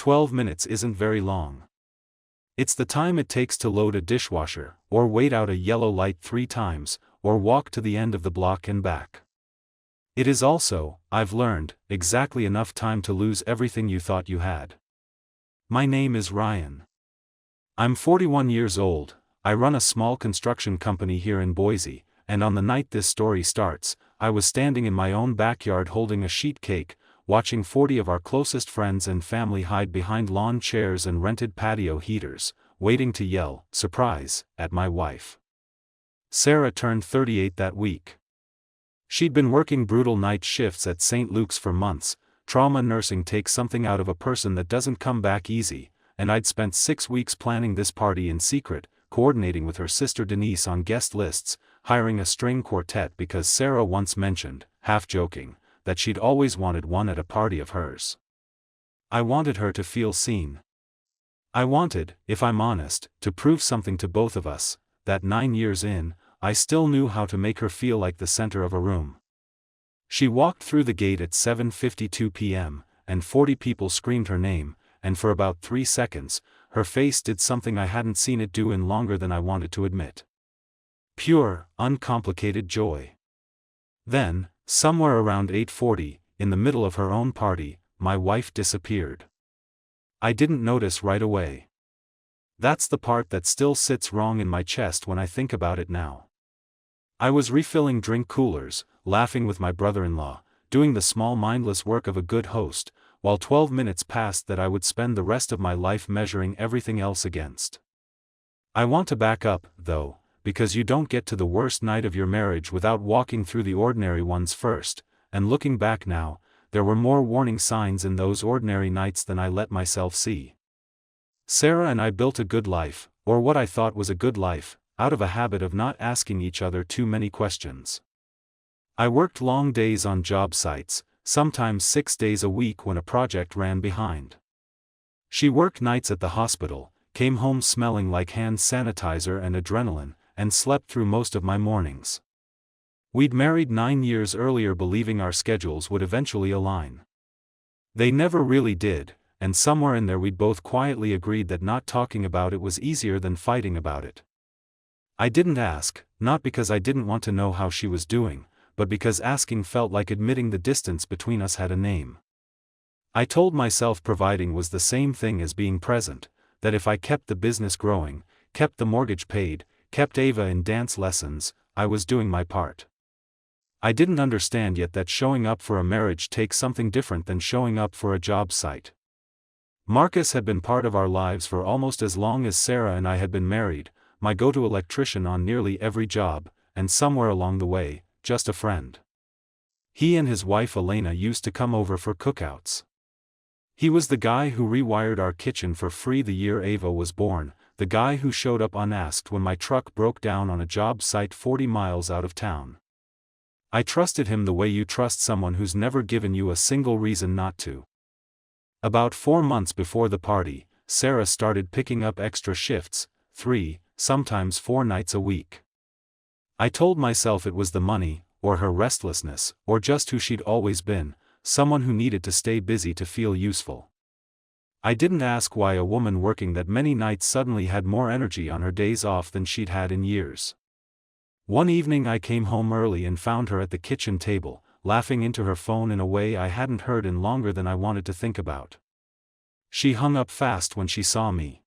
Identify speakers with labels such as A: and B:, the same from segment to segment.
A: 12 minutes isn't very long. It's the time it takes to load a dishwasher, or wait out a yellow light 3 times, or walk to the end of the block and back. It is also, I've learned, exactly enough time to lose everything you thought you had. My name is Ryan. I'm 41 years old, I run a small construction company here in Boise, and on the night this story starts, I was standing in my own backyard holding a sheet cake, watching 40 of our closest friends and family hide behind lawn chairs and rented patio heaters, waiting to yell, "Surprise," at my wife. Sarah turned 38 that week. She'd been working brutal night shifts at St. Luke's for months. Trauma nursing takes something out of a person that doesn't come back easy, and I'd spent 6 weeks planning this party in secret, coordinating with her sister Denise on guest lists, hiring a string quartet because Sarah once mentioned, half joking, that she'd always wanted one at a party of hers. I wanted her to feel seen. I wanted, if I'm honest, to prove something to both of us, that 9 years in, I still knew how to make her feel like the center of a room. She walked through the gate at 7:52 p.m., and 40 people screamed her name, and for about 3 seconds, her face did something I hadn't seen it do in longer than I wanted to admit. Pure, uncomplicated joy. Then, somewhere around 8:40, in the middle of her own party, my wife disappeared. I didn't notice right away. That's the part that still sits wrong in my chest when I think about it now. I was refilling drink coolers, laughing with my brother-in-law, doing the small mindless work of a good host, while 12 minutes passed that I would spend the rest of my life measuring everything else against. I want to back up, though, because you don't get to the worst night of your marriage without walking through the ordinary ones first, and looking back now, there were more warning signs in those ordinary nights than I let myself see. Sarah and I built a good life, or what I thought was a good life, out of a habit of not asking each other too many questions. I worked long days on job sites, sometimes 6 days a week when a project ran behind. She worked nights at the hospital, came home smelling like hand sanitizer and adrenaline, and slept through most of my mornings. We'd married 9 years earlier believing our schedules would eventually align. They never really did, and somewhere in there we'd both quietly agreed that not talking about it was easier than fighting about it. I didn't ask, not because I didn't want to know how she was doing, but because asking felt like admitting the distance between us had a name. I told myself providing was the same thing as being present, that if I kept the business growing, kept the mortgage paid, kept Ava in dance lessons, I was doing my part. I didn't understand yet that showing up for a marriage takes something different than showing up for a job site. Marcus had been part of our lives for almost as long as Sarah and I had been married, my go-to electrician on nearly every job, and somewhere along the way, just a friend. He and his wife Elena used to come over for cookouts. He was the guy who rewired our kitchen for free the year Ava was born, the guy who showed up unasked when my truck broke down on a job site 40 miles out of town. I trusted him the way you trust someone who's never given you a single reason not to. About 4 months before the party, Sarah started picking up extra shifts, 3, sometimes 4 nights a week. I told myself it was the money, or her restlessness, or just who she'd always been, someone who needed to stay busy to feel useful. I didn't ask why a woman working that many nights suddenly had more energy on her days off than she'd had in years. One evening I came home early and found her at the kitchen table, laughing into her phone in a way I hadn't heard in longer than I wanted to think about. She hung up fast when she saw me.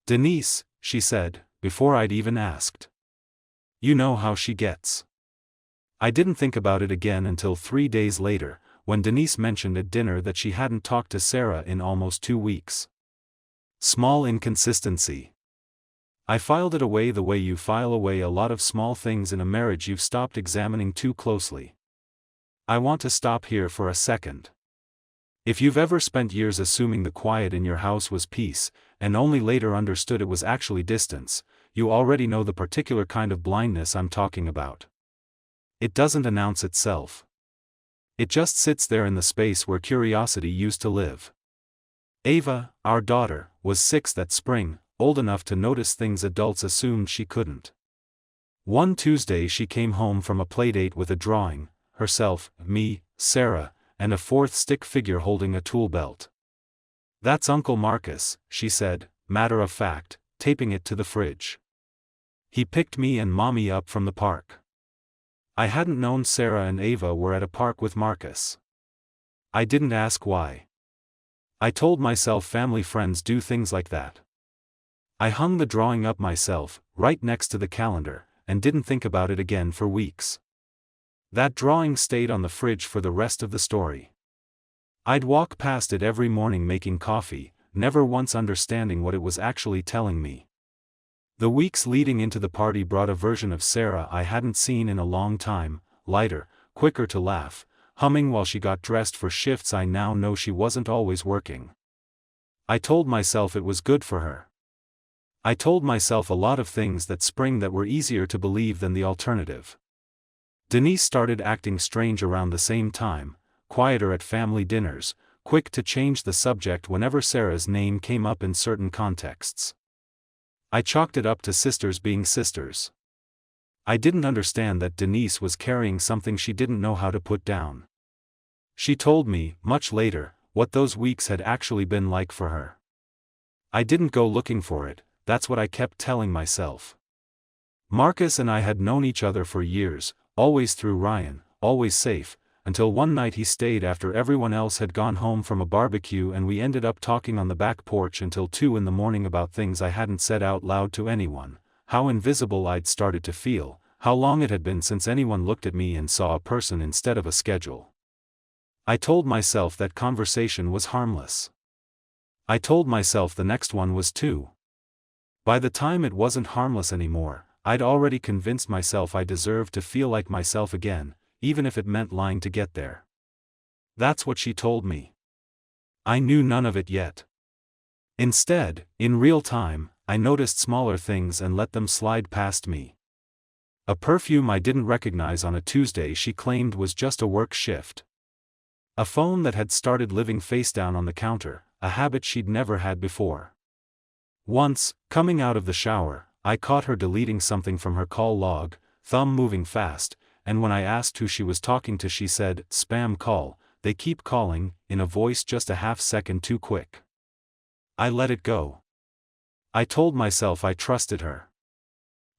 A: "Denise," she said, before I'd even asked. "You know how she gets." I didn't think about it again until 3 days later, when Denise mentioned at dinner that she hadn't talked to Sarah in almost 2 weeks. Small inconsistency. I filed it away the way you file away a lot of small things in a marriage you've stopped examining too closely. I want to stop here for a second. If you've ever spent years assuming the quiet in your house was peace, and only later understood it was actually distance, you already know the particular kind of blindness I'm talking about. It doesn't announce itself. It just sits there in the space where curiosity used to live. Ava, our daughter, was 6 that spring, old enough to notice things adults assumed she couldn't. One Tuesday she came home from a playdate with a drawing, herself, me, Sarah, and a 4th stick figure holding a tool belt. "That's Uncle Marcus," she said, matter of fact, taping it to the fridge. "He picked me and Mommy up from the park." I hadn't known Sarah and Ava were at a park with Marcus. I didn't ask why. I told myself family friends do things like that. I hung the drawing up myself, right next to the calendar, and didn't think about it again for weeks. That drawing stayed on the fridge for the rest of the story. I'd walk past it every morning making coffee, never once understanding what it was actually telling me. The weeks leading into the party brought a version of Sarah I hadn't seen in a long time, lighter, quicker to laugh, humming while she got dressed for shifts I now know she wasn't always working. I told myself it was good for her. I told myself a lot of things that spring that were easier to believe than the alternative. Denise started acting strange around the same time, quieter at family dinners, quick to change the subject whenever Sarah's name came up in certain contexts. I chalked it up to sisters being sisters. I didn't understand that Denise was carrying something she didn't know how to put down. She told me, much later, what those weeks had actually been like for her. I didn't go looking for it, that's what I kept telling myself. Marcus and I had known each other for years, always through Ryan, always safe, until one night he stayed after everyone else had gone home from a barbecue and we ended up talking on the back porch until 2 in the morning about things I hadn't said out loud to anyone, how invisible I'd started to feel, how long it had been since anyone looked at me and saw a person instead of a schedule. I told myself that conversation was harmless. I told myself the next one was too. By the time it wasn't harmless anymore, I'd already convinced myself I deserved to feel like myself again, even if it meant lying to get there. That's what she told me. I knew none of it yet. Instead, in real time, I noticed smaller things and let them slide past me. A perfume I didn't recognize on a Tuesday she claimed was just a work shift. A phone that had started living face down on the counter, a habit she'd never had before. Once, coming out of the shower, I caught her deleting something from her call log, thumb moving fast, and when I asked who she was talking to she said, "Spam call, they keep calling," in a voice just a half second too quick. I let it go. I told myself I trusted her.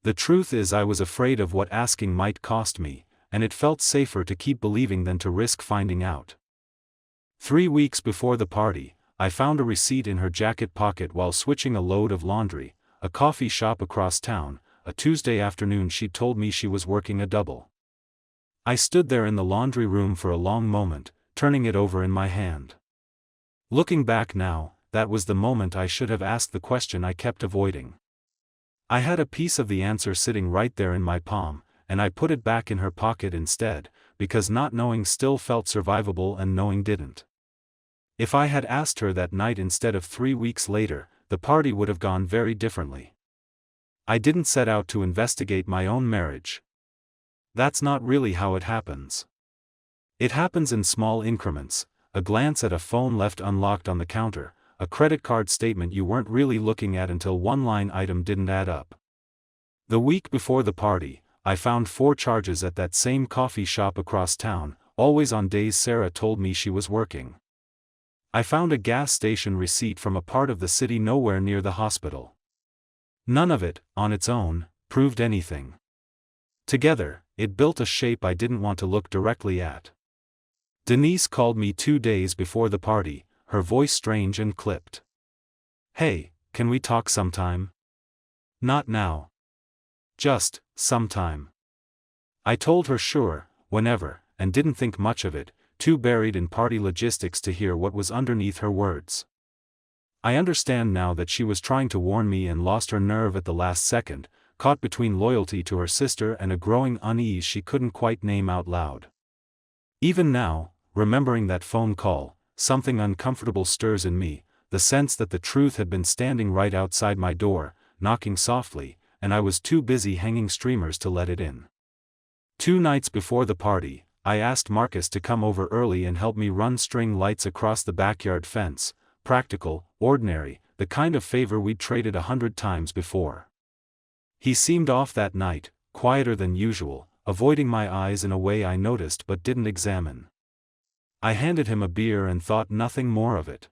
A: The truth is I was afraid of what asking might cost me, and it felt safer to keep believing than to risk finding out. 3 weeks before the party, I found a receipt in her jacket pocket while switching a load of laundry, a coffee shop across town, a Tuesday afternoon she'd told me she was working a double. I stood there in the laundry room for a long moment, turning it over in my hand. Looking back now, that was the moment I should have asked the question I kept avoiding. I had a piece of the answer sitting right there in my palm, and I put it back in her pocket instead, because not knowing still felt survivable and knowing didn't. If I had asked her that night instead of 3 weeks later, the party would have gone very differently. I didn't set out to investigate my own marriage. That's not really how it happens. It happens in small increments, a glance at a phone left unlocked on the counter, a credit card statement you weren't really looking at until one line item didn't add up. The week before the party, I found 4 charges at that same coffee shop across town, always on days Sarah told me she was working. I found a gas station receipt from a part of the city nowhere near the hospital. None of it, on its own, proved anything. Together, it built a shape I didn't want to look directly at. Denise called me 2 days before the party, her voice strange and clipped. "Hey, can we talk sometime?" "Not now. Just, sometime." I told her sure, whenever, and didn't think much of it, too buried in party logistics to hear what was underneath her words. I understand now that she was trying to warn me and lost her nerve at the last second, caught between loyalty to her sister and a growing unease she couldn't quite name out loud. Even now, remembering that phone call, something uncomfortable stirs in me, the sense that the truth had been standing right outside my door, knocking softly, and I was too busy hanging streamers to let it in. 2 nights before the party, I asked Marcus to come over early and help me run string lights across the backyard fence, practical, ordinary, the kind of favor we'd traded 100 times before. He seemed off that night, quieter than usual, avoiding my eyes in a way I noticed but didn't examine. I handed him a beer and thought nothing more of it.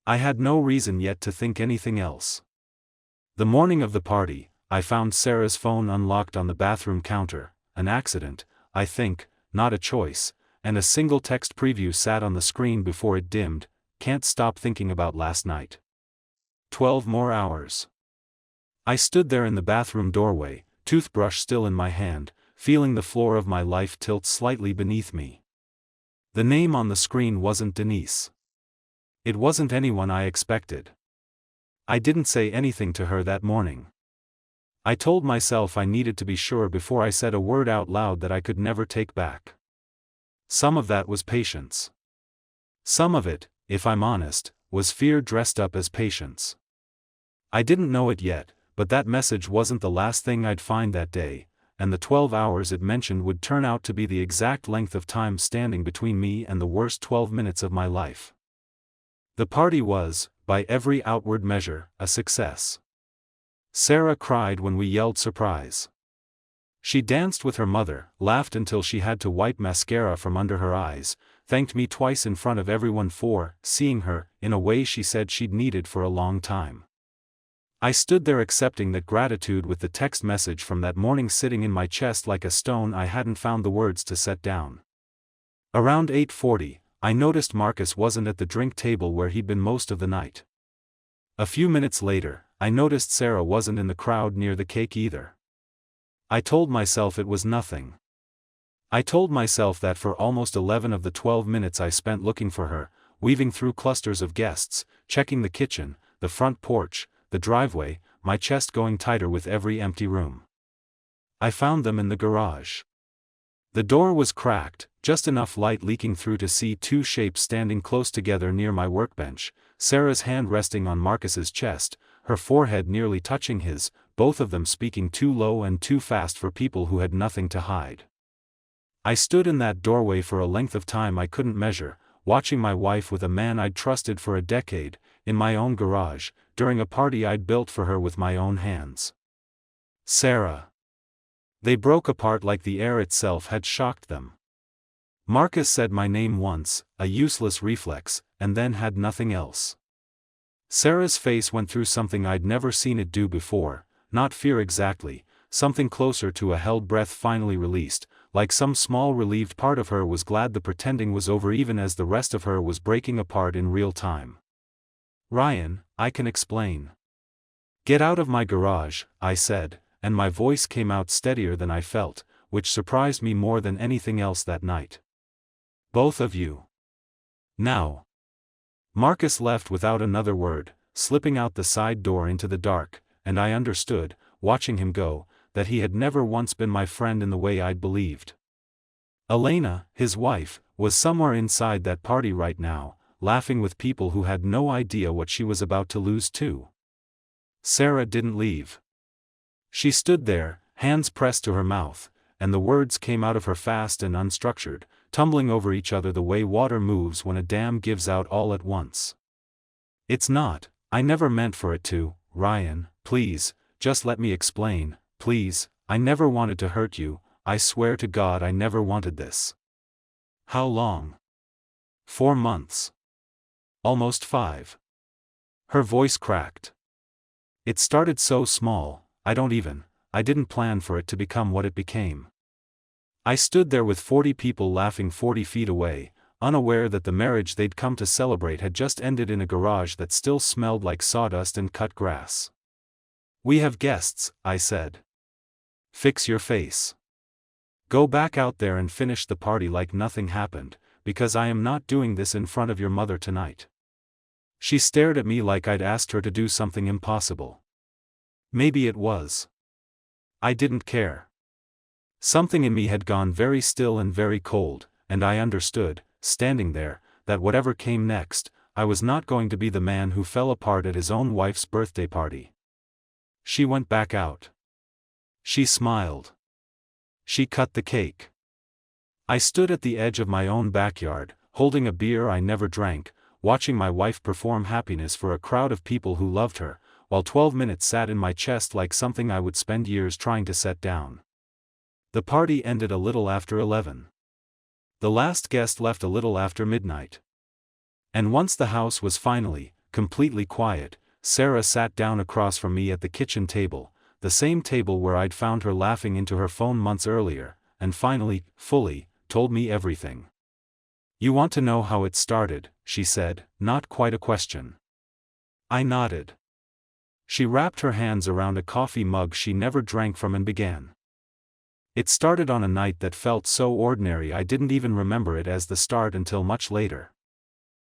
A: I had no reason yet to think anything else. The morning of the party, I found Sarah's phone unlocked on the bathroom counter, an accident, I think, not a choice, and a single text preview sat on the screen before it dimmed. Can't stop thinking about last night. 12 more hours. I stood there in the bathroom doorway, toothbrush still in my hand, feeling the floor of my life tilt slightly beneath me. The name on the screen wasn't Denise. It wasn't anyone I expected. I didn't say anything to her that morning. I told myself I needed to be sure before I said a word out loud that I could never take back. Some of that was patience. Some of it, if I'm honest, was fear dressed up as patience. I didn't know it yet, but that message wasn't the last thing I'd find that day, and the 12 hours it mentioned would turn out to be the exact length of time standing between me and the worst 12 minutes of my life. The party was, by every outward measure, a success. Sarah cried when we yelled surprise. She danced with her mother, laughed until she had to wipe mascara from under her eyes, thanked me twice in front of everyone for seeing her, in a way she said she'd needed for a long time. I stood there accepting that gratitude with the text message from that morning sitting in my chest like a stone I hadn't found the words to set down. Around 8:40, I noticed Marcus wasn't at the drink table where he'd been most of the night. A few minutes later, I noticed Sarah wasn't in the crowd near the cake either. I told myself it was nothing. I told myself that for almost 11 of the 12 minutes I spent looking for her, weaving through clusters of guests, checking the kitchen, the front porch, the driveway, my chest going tighter with every empty room. I found them in the garage. The door was cracked, just enough light leaking through to see two shapes standing close together near my workbench, Sarah's hand resting on Marcus's chest, her forehead nearly touching his, both of them speaking too low and too fast for people who had nothing to hide. I stood in that doorway for a length of time I couldn't measure, watching my wife with a man I'd trusted for a decade, in my own garage, during a party I'd built for her with my own hands. Sarah. They broke apart like the air itself had shocked them. Marcus said my name once, a useless reflex, and then had nothing else. Sarah's face went through something I'd never seen it do before, not fear exactly, something closer to a held breath finally released, like some small relieved part of her was glad the pretending was over even as the rest of her was breaking apart in real time. Ryan, I can explain. Get out of my garage, I said, and my voice came out steadier than I felt, which surprised me more than anything else that night. Both of you. Now. Marcus left without another word, slipping out the side door into the dark, and I understood, watching him go, that he had never once been my friend in the way I'd believed. Elena, his wife, was somewhere inside that party right now, laughing with people who had no idea what she was about to lose too. Sarah didn't leave. She stood there, hands pressed to her mouth, and the words came out of her fast and unstructured, tumbling over each other the way water moves when a dam gives out all at once. It's not, I never meant for it to, Ryan, please, just let me explain, please, I never wanted to hurt you, I swear to God I never wanted this. How long? 4 months. Almost 5. Her voice cracked. It started so small, I didn't plan for it to become what it became. I stood there with 40 people laughing 40 feet away, unaware that the marriage they'd come to celebrate had just ended in a garage that still smelled like sawdust and cut grass. We have guests, I said. Fix your face. Go back out there and finish the party like nothing happened, because I am not doing this in front of your mother tonight. She stared at me like I'd asked her to do something impossible. Maybe it was. I didn't care. Something in me had gone very still and very cold, and I understood, standing there, that whatever came next, I was not going to be the man who fell apart at his own wife's birthday party. She went back out. She smiled. She cut the cake. I stood at the edge of my own backyard, holding a beer I never drank, watching my wife perform happiness for a crowd of people who loved her, while 12 minutes sat in my chest like something I would spend years trying to set down. The party ended a little after 11. The last guest left a little after midnight. And once the house was finally completely quiet, Sarah sat down across from me at the kitchen table, the same table where I'd found her laughing into her phone months earlier, and finally, fully, told me everything. "You want to know how it started," she said, not quite a question. I nodded. She wrapped her hands around a coffee mug she never drank from and began. "It started on a night that felt so ordinary I didn't even remember it as the start until much later.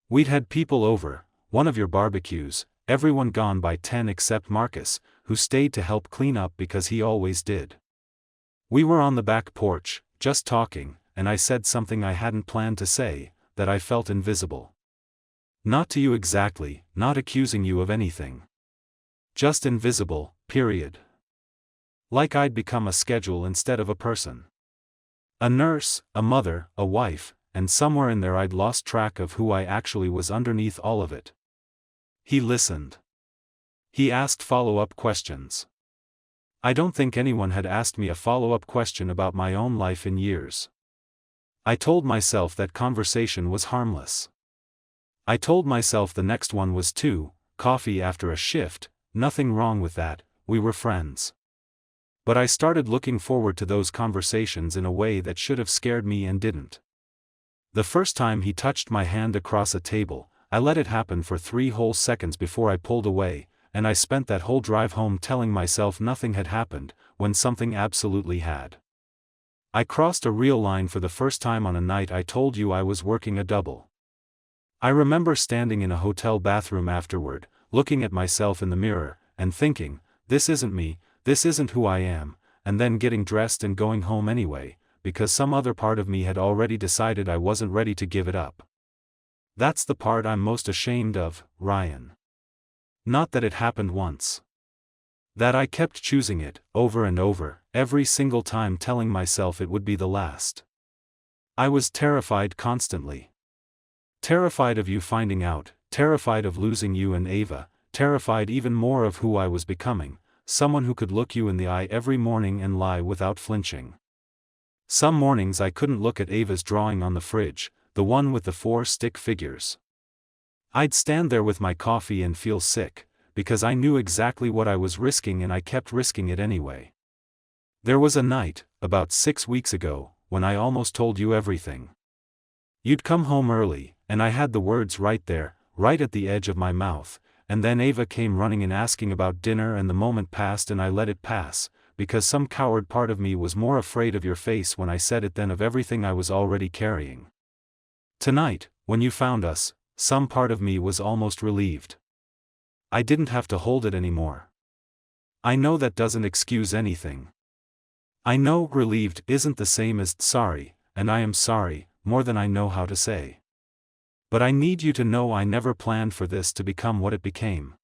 A: We'd had people over, one of your barbecues, everyone gone by 10 except Marcus, who stayed to help clean up because he always did. We were on the back porch, just talking, and I said something I hadn't planned to say, that I felt invisible. Not to you exactly, not accusing you of anything. Just invisible, period. Like I'd become a schedule instead of a person. A nurse, a mother, a wife, and somewhere in there I'd lost track of who I actually was underneath all of it." He listened. He asked follow-up questions. I don't think anyone had asked me a follow-up question about my own life in years. I told myself that conversation was harmless. I told myself the next one was too, coffee after a shift, nothing wrong with that, we were friends. But I started looking forward to those conversations in a way that should have scared me and didn't. The first time he touched my hand across a table, I let it happen for 3 whole seconds before I pulled away, and I spent that whole drive home telling myself nothing had happened, when something absolutely had. I crossed a real line for the first time on a night I told you I was working a double. I remember standing in a hotel bathroom afterward, looking at myself in the mirror, and thinking, this isn't me, this isn't who I am, and then getting dressed and going home anyway, because some other part of me had already decided I wasn't ready to give it up. That's the part I'm most ashamed of, Ryan. Not that it happened once. That I kept choosing it, over and over, every single time telling myself it would be the last. I was terrified constantly. Terrified of you finding out, terrified of losing you and Ava, terrified even more of who I was becoming, someone who could look you in the eye every morning and lie without flinching. Some mornings I couldn't look at Ava's drawing on the fridge, the one with the 4 stick figures. I'd stand there with my coffee and feel sick, because I knew exactly what I was risking and I kept risking it anyway. There was a night, about 6 weeks ago, when I almost told you everything. You'd come home early, and I had the words right there, right at the edge of my mouth, and then Ava came running in asking about dinner and the moment passed and I let it pass, because some coward part of me was more afraid of your face when I said it than of everything I was already carrying. Tonight, when you found us, some part of me was almost relieved. I didn't have to hold it anymore. I know that doesn't excuse anything. I know relieved isn't the same as sorry, and I am sorry, more than I know how to say. But I need you to know I never planned for this to become what it became.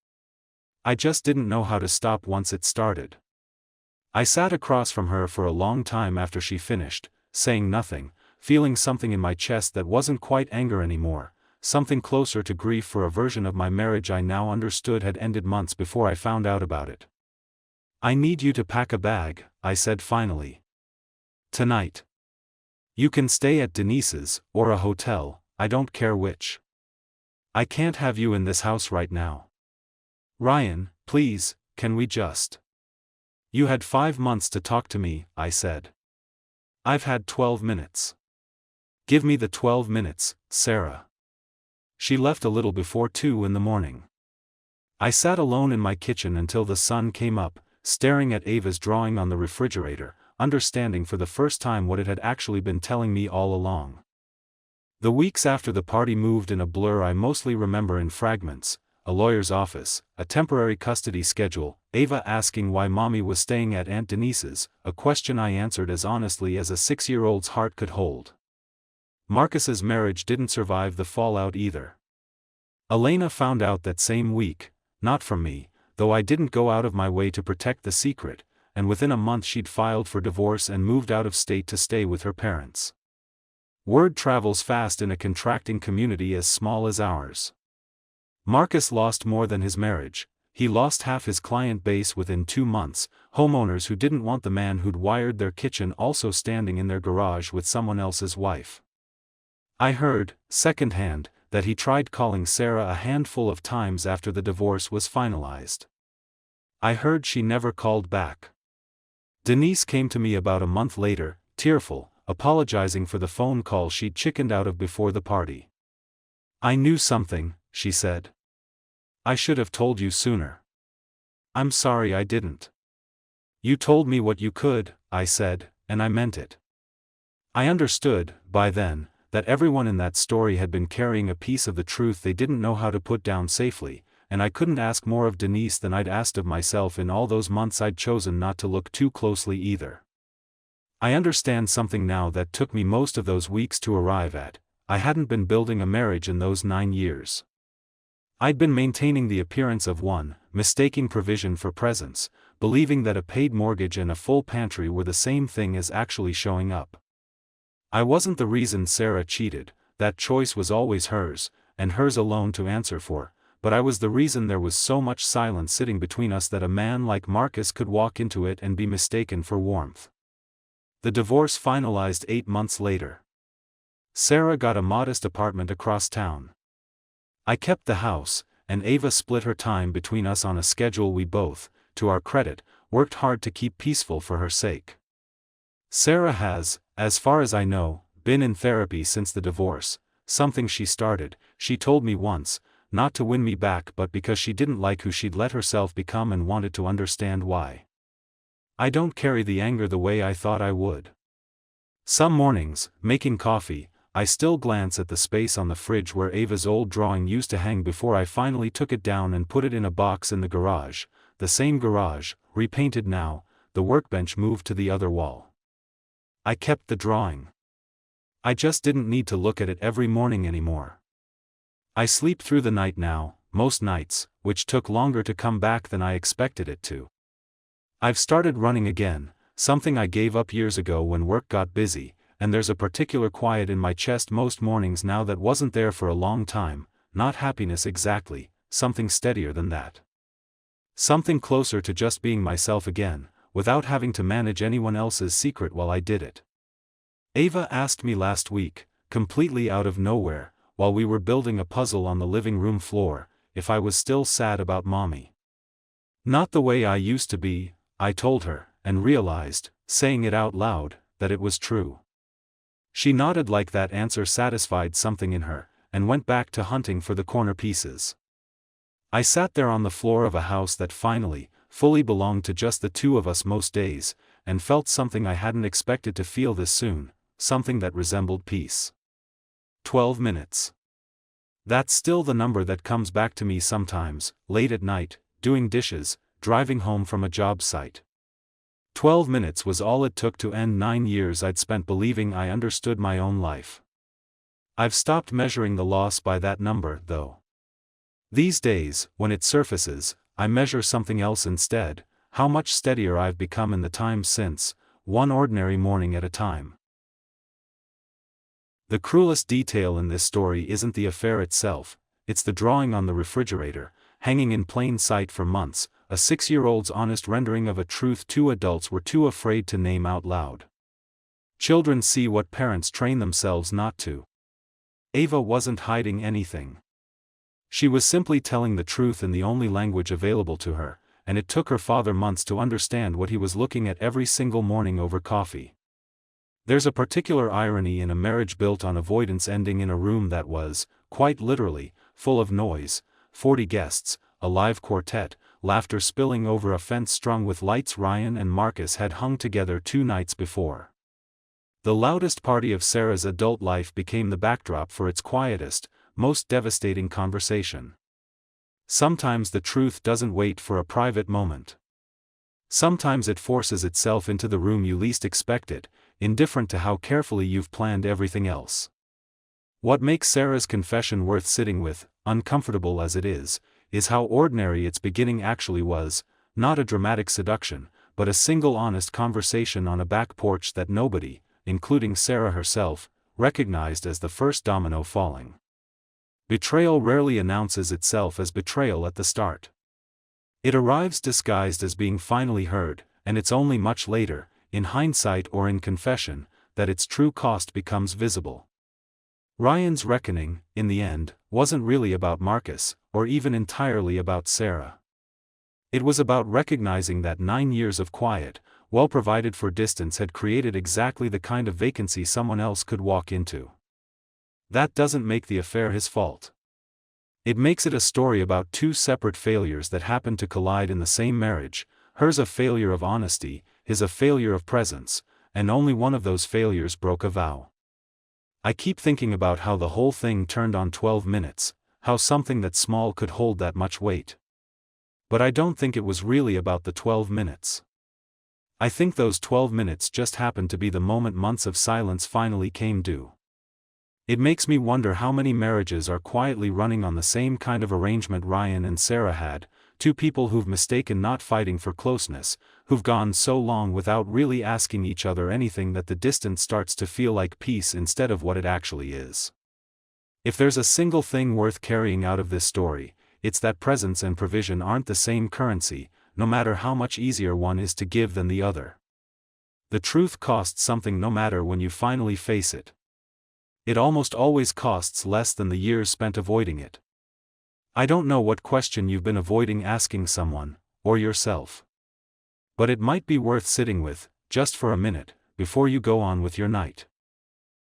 A: I just didn't know how to stop once it started. I sat across from her for a long time after she finished, saying nothing, feeling something in my chest that wasn't quite anger anymore, something closer to grief for a version of my marriage I now understood had ended months before I found out about it. I need you to pack a bag, I said finally. Tonight. You can stay at Denise's, or a hotel, I don't care which. I can't have you in this house right now. Ryan, please, can we just? You had 5 months to talk to me, I said. I've had 12 minutes. Give me the 12 minutes, Sarah. She left a little before 2 in the morning. I sat alone in my kitchen until the sun came up, staring at Ava's drawing on the refrigerator, understanding for the first time what it had actually been telling me all along. The weeks after the party moved in a blur I mostly remember in fragments: a lawyer's office, a temporary custody schedule, Ava asking why mommy was staying at Aunt Denise's, a question I answered as honestly as a 6-year-old's heart could hold. Marcus's marriage didn't survive the fallout either. Elena found out that same week, not from me, though I didn't go out of my way to protect the secret, and within a month she'd filed for divorce and moved out of state to stay with her parents. Word travels fast in a contracting community as small as ours. Marcus lost more than his marriage. He lost half his client base within 2 months, homeowners who didn't want the man who'd wired their kitchen also standing in their garage with someone else's wife. I heard, secondhand, that he tried calling Sarah a handful of times after the divorce was finalized. I heard she never called back. Denise came to me about a month later, tearful, apologizing for the phone call she'd chickened out of before the party. "I knew something," she said. "I should have told you sooner. I'm sorry I didn't." "You told me what you could," I said, and I meant it. I understood, by then, that everyone in that story had been carrying a piece of the truth they didn't know how to put down safely, and I couldn't ask more of Denise than I'd asked of myself in all those months I'd chosen not to look too closely either. I understand something now that took me most of those weeks to arrive at. I hadn't been building a marriage in those 9 years. I'd been maintaining the appearance of one, mistaking provision for presence, believing that a paid mortgage and a full pantry were the same thing as actually showing up. I wasn't the reason Sarah cheated, that choice was always hers, and hers alone to answer for, but I was the reason there was so much silence sitting between us that a man like Marcus could walk into it and be mistaken for warmth. The divorce finalized 8 months later. Sarah got a modest apartment across town. I kept the house, and Ava split her time between us on a schedule we both, to our credit, worked hard to keep peaceful for her sake. Sarah has, as far as I know, been in therapy since the divorce, something she started, she told me once, not to win me back but because she didn't like who she'd let herself become and wanted to understand why. I don't carry the anger the way I thought I would. Some mornings, making coffee, I still glance at the space on the fridge where Ava's old drawing used to hang before I finally took it down and put it in a box in the garage, the same garage, repainted now, the workbench moved to the other wall. I kept the drawing. I just didn't need to look at it every morning anymore. I sleep through the night now, most nights, which took longer to come back than I expected it to. I've started running again, something I gave up years ago when work got busy, and there's a particular quiet in my chest most mornings now that wasn't there for a long time, not happiness exactly, something steadier than that. Something closer to just being myself again, without having to manage anyone else's secret while I did it. Ava asked me last week, completely out of nowhere, while we were building a puzzle on the living room floor, if I was still sad about Mommy. Not the way I used to be, I told her, and realized, saying it out loud, that it was true. She nodded like that answer satisfied something in her, and went back to hunting for the corner pieces. I sat there on the floor of a house that finally, fully belonged to just the two of us most days, and felt something I hadn't expected to feel this soon, something that resembled peace. 12 minutes. That's still the number that comes back to me sometimes, late at night, doing dishes, driving home from a job site. 12 minutes was all it took to end 9 years I'd spent believing I understood my own life. I've stopped measuring the loss by that number, though. These days, when it surfaces, I measure something else instead, how much steadier I've become in the time since, one ordinary morning at a time. The cruelest detail in this story isn't the affair itself, it's the drawing on the refrigerator, hanging in plain sight for months, a 6-year-old's honest rendering of a truth 2 adults were too afraid to name out loud. Children see what parents train themselves not to. Ava wasn't hiding anything. She was simply telling the truth in the only language available to her, and it took her father months to understand what he was looking at every single morning over coffee. There's a particular irony in a marriage built on avoidance ending in a room that was, quite literally, full of noise, 40 guests, a live quartet, laughter spilling over a fence strung with lights Ryan and Marcus had hung together 2 nights before. The loudest party of Sarah's adult life became the backdrop for its quietest, most devastating conversation. Sometimes the truth doesn't wait for a private moment. Sometimes it forces itself into the room you least expect it, indifferent to how carefully you've planned everything else. What makes Sarah's confession worth sitting with, uncomfortable as it is how ordinary its beginning actually was, not a dramatic seduction, but a single honest conversation on a back porch that nobody, including Sarah herself, recognized as the first domino falling. Betrayal rarely announces itself as betrayal at the start. It arrives disguised as being finally heard, and it's only much later, in hindsight or in confession, that its true cost becomes visible. Ryan's reckoning, in the end, wasn't really about Marcus, or even entirely about Sarah. It was about recognizing that 9 years of quiet, well-provided for distance had created exactly the kind of vacancy someone else could walk into. That doesn't make the affair his fault. It makes it a story about two separate failures that happened to collide in the same marriage, hers a failure of honesty, his a failure of presence, and only one of those failures broke a vow. I keep thinking about how the whole thing turned on 12 minutes, how something that small could hold that much weight. But I don't think it was really about the 12 minutes. I think those 12 minutes just happened to be the moment months of silence finally came due. It makes me wonder how many marriages are quietly running on the same kind of arrangement Ryan and Sarah had, two people who've mistaken not fighting for closeness, who've gone so long without really asking each other anything that the distance starts to feel like peace instead of what it actually is. If there's a single thing worth carrying out of this story, it's that presence and provision aren't the same currency, no matter how much easier one is to give than the other. The truth costs something no matter when you finally face it. It almost always costs less than the years spent avoiding it. I don't know what question you've been avoiding asking someone, or yourself. But it might be worth sitting with, just for a minute, before you go on with your night.